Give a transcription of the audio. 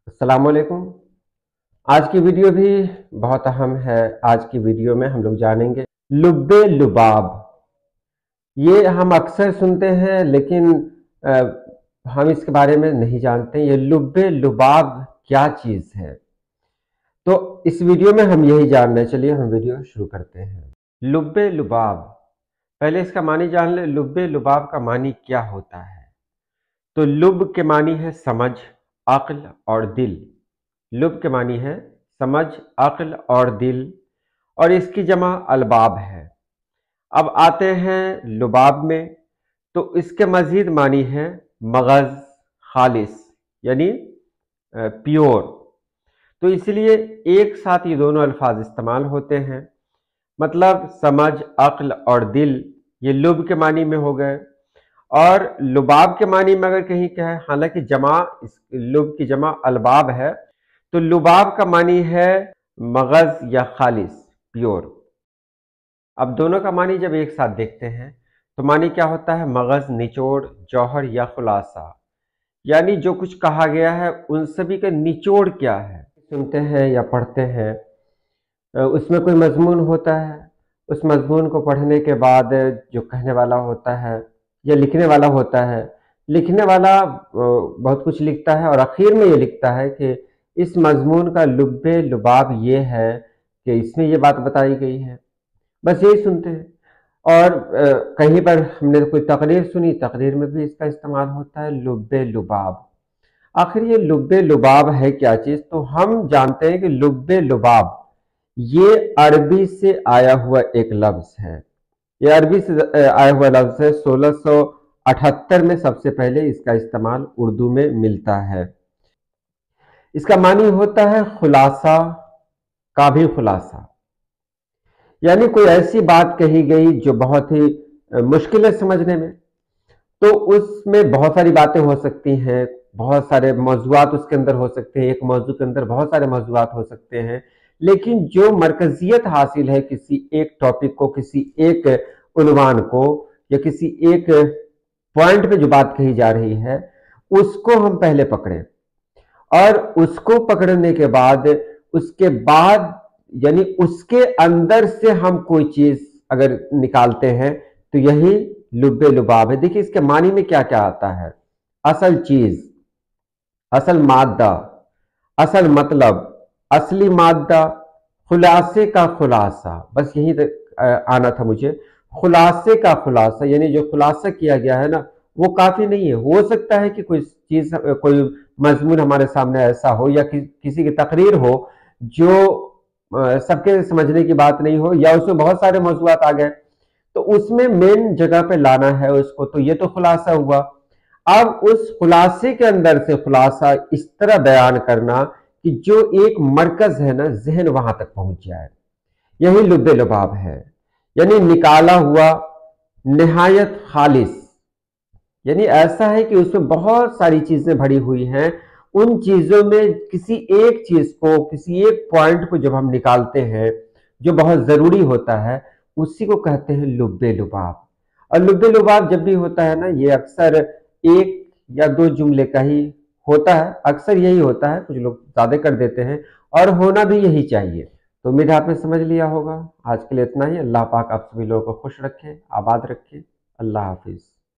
अस्सलाम वालेकुम। आज की वीडियो भी बहुत अहम है। आज की वीडियो में हम लोग जानेंगे लुब्बे लुबाब। ये हम अक्सर सुनते हैं लेकिन हम इसके बारे में नहीं जानते ये लुब्बे लुबाब क्या चीज़ है। तो इस वीडियो में हम यही जानने, चलिए हम वीडियो शुरू करते हैं। लुब्बे लुबाब, पहले इसका मानी जान ले। लुब्बे लुबाब का मानी क्या होता है? तो लुब के मानी है समझ, अक्ल और दिल। लुब के मानी है समझ, अक्ल और दिल, और इसकी जमा अलबाब है। अब आते हैं लुबाब में, तो इसके मजीद मानी है मगज, खालिस, यानी प्योर। तो इसलिए एक साथ ये दोनों अल्फाज इस्तेमाल होते हैं। मतलब समझ, अक्ल और दिल, ये लुब के मानी में हो गए। और लुबाब के मानी में अगर कहीं क्या है, हालांकि जमा, लुब की जमा अलबाब है, तो लुबाब का मानी है मगज या खालिस, प्योर। अब दोनों का मानी जब एक साथ देखते हैं तो मानी क्या होता है? मगज, निचोड़, जौहर या खुलासा, यानी जो कुछ कहा गया है उन सभी का निचोड़ क्या है। सुनते हैं या पढ़ते हैं, उसमें कोई मजमून होता है, उस मजमून को पढ़ने के बाद जो कहने वाला होता है या लिखने वाला होता है, लिखने वाला बहुत कुछ लिखता है और आखिर में ये लिखता है कि इस मजमून का लुब्बे लुबाब ये है कि इसमें ये बात बताई गई है। बस यही सुनते हैं। और कहीं पर हमने कोई तकरीर सुनी, तकरीर में भी इसका इस्तेमाल होता है लुब्बे लुबाब। आखिर ये लुब्बे लुबाब है क्या चीज़? तो हम जानते हैं कि लुब्बे लुबाब ये अरबी से आया हुआ एक लफ्ज़ है। ये अरबी से आया हुआ लफ्ज़ है। 1678 में सबसे पहले इसका इस्तेमाल उर्दू में मिलता है। इसका मानी होता है खुलासा, का भी खुलासा, यानी कोई ऐसी बात कही गई जो बहुत ही मुश्किल है समझने में। तो उसमें बहुत सारी बातें हो सकती हैं, बहुत सारे मौज़ूआत उसके अंदर हो सकते हैं, एक मौजू के अंदर बहुत सारे मौज़ूआत हो सकते हैं, लेकिन जो मरकजियत हासिल है किसी एक टॉपिक को, किसी एक उन्वान को, या किसी एक पॉइंट पे जो बात कही जा रही है उसको हम पहले पकड़ें, और उसको पकड़ने के बाद उसके बाद यानी उसके अंदर से हम कोई चीज अगर निकालते हैं तो यही लुब्बे लुबाब है। देखिए इसके मानी में क्या क्या आता है। असल चीज, असल मादा, असल मतलब, असली मादा, खुलासे का खुलासा। बस यही आना था मुझे। खुलासे का खुलासा, यानी जो खुलासा किया गया है ना वो काफी नहीं है। हो सकता है कि कोई चीज, कोई मजमून हमारे सामने ऐसा हो या किसी की तकरीर हो जो सबके समझने की बात नहीं हो, या उसमें बहुत सारे मौज़ूआत आ गए, तो उसमें मेन जगह पे लाना है उसको, तो ये तो खुलासा हुआ। अब उस खुलासे के अंदर से खुलासा इस तरह बयान करना कि जो एक मरकज है ना, जहन वहां तक पहुंच जाए, यही लुब्बे लुबाब है। यानी निकाला हुआ, निहायत खालिस, यानी ऐसा है कि उसमें बहुत सारी चीजें भरी हुई हैं। उन चीजों में किसी एक चीज को, किसी एक पॉइंट को जब हम निकालते हैं जो बहुत जरूरी होता है, उसी को कहते हैं लुब्बे लुबाब। और लुब्बे लुबाब जब भी होता है ना, ये अक्सर एक या दो जुमले का ही होता है। अक्सर यही होता है, कुछ लोग ज्यादा कर देते हैं, और होना भी यही चाहिए। तो उम्मीद है आपने समझ लिया होगा। आज के लिए इतना ही। अल्लाह पाक आप सभी लोगों को खुश रखे, आबाद रखे। अल्लाह हाफिज।